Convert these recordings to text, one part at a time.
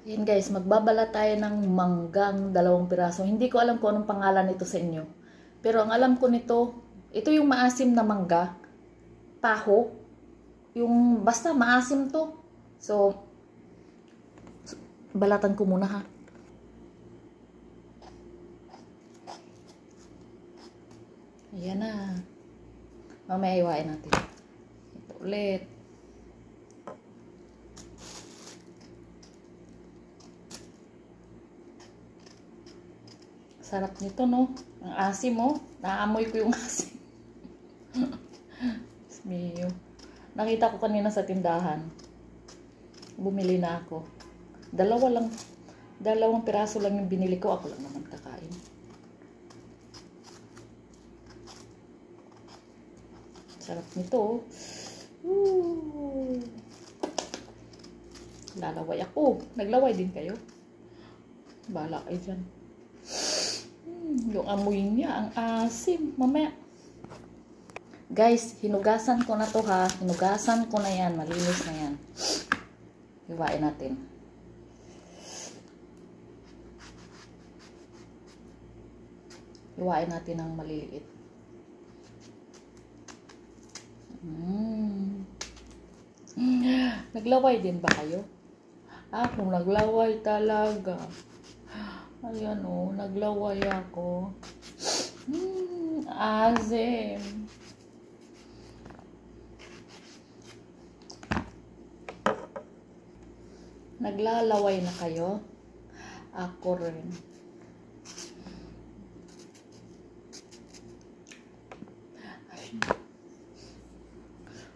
Yan guys, magbabala tayo ng manggang 2 piraso. Hindi ko alam kung anong pangalan nito sa inyo. Pero ang alam ko nito, ito yung maasim na mangga. Taho. Yung basta maasim to. So, balatan ko muna ha. Ayan na. Mamaya iwain natin. Ito ulit. Sarap nito, no? Ang asim, oh. Naamoy ko yung asim. Smio. Nakita ko kanina sa tindahan. Bumili na ako. 2 piraso lang yung binili ko. Ako lang naman kakain. Sarap nito, oh. Lalaway ako. Naglaway din kayo. Bahala kayo dyan. Yung amoy niya, ang asim. Mamaya. Guys, hinugasan ko na to ha. Hinugasan ko na yan. Malinis na yan. Hiwain natin. Hiwain natin ng maliliit. Naglaway din ba kayo? Ako naglaway talaga. Ayan o, naglaway ako. Azim. Naglalaway na kayo? Ako rin.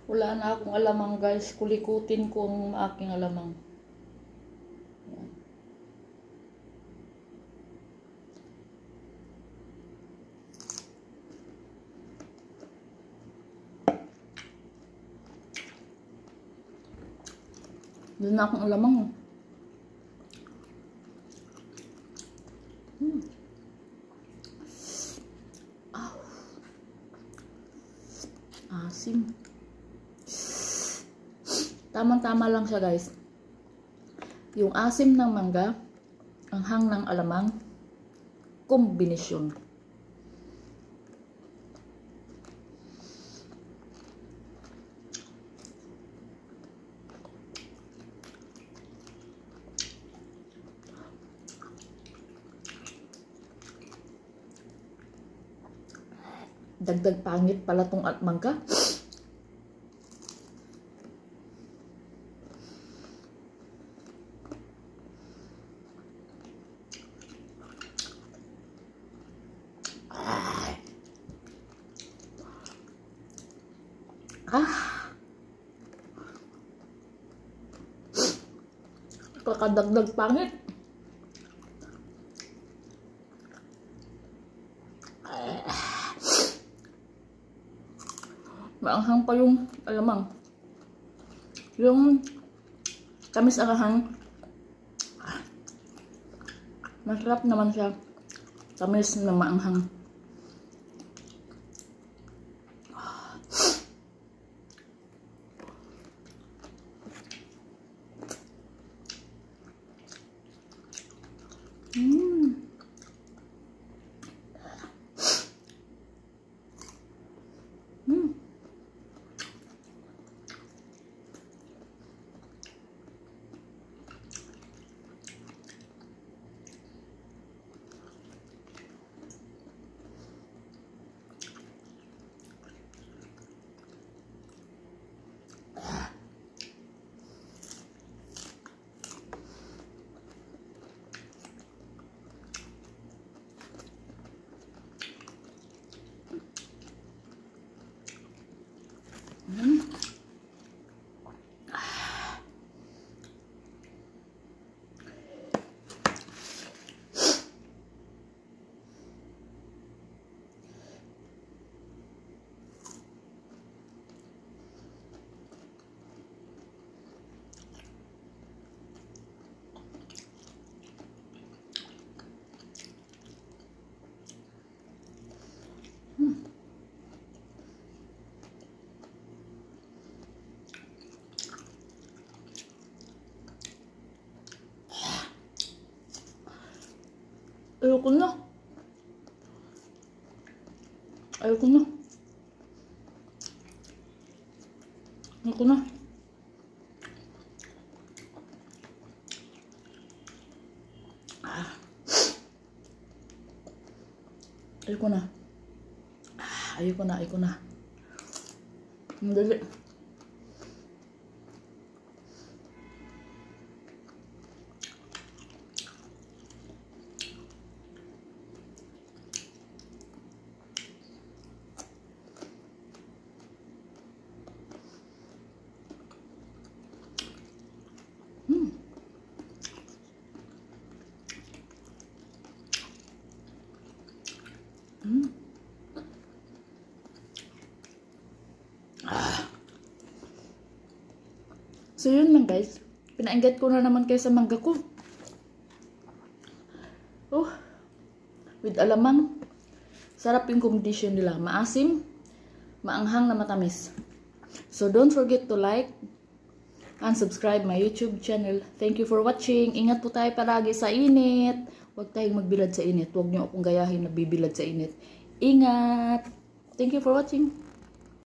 Wala na akong alamang guys. Kulikutin ko ang aking alamang. Yan. Doon na akong alamang. Asim. Tamang-tama lang siya guys. Yung asim ng mangga, ang hang ng alamang, kombinasyon. Dagdag pangit pala tong mangga. Kakadagdag pangit. Maanghang pa yung alamang. Yung tamis arahang. Masarap naman siya. Tamis na maanghang. Ayoko na. Ayoko na. Ayoko na. Ayoko na. Ayoko na, ayoko na. Madali. So yun lang guys, pinainggit ko na naman kayo sa mangga ko. Oh, with alamang, sarap yung combination nila. Maasim, maanghang na matamis. So don't forget to like and subscribe my YouTube channel. Thank you for watching. Ingat po tayo palagi sa init. Huwag tayong magbilad sa init. Huwag niyo akong gayahin na bibilad sa init. Ingat! Thank you for watching.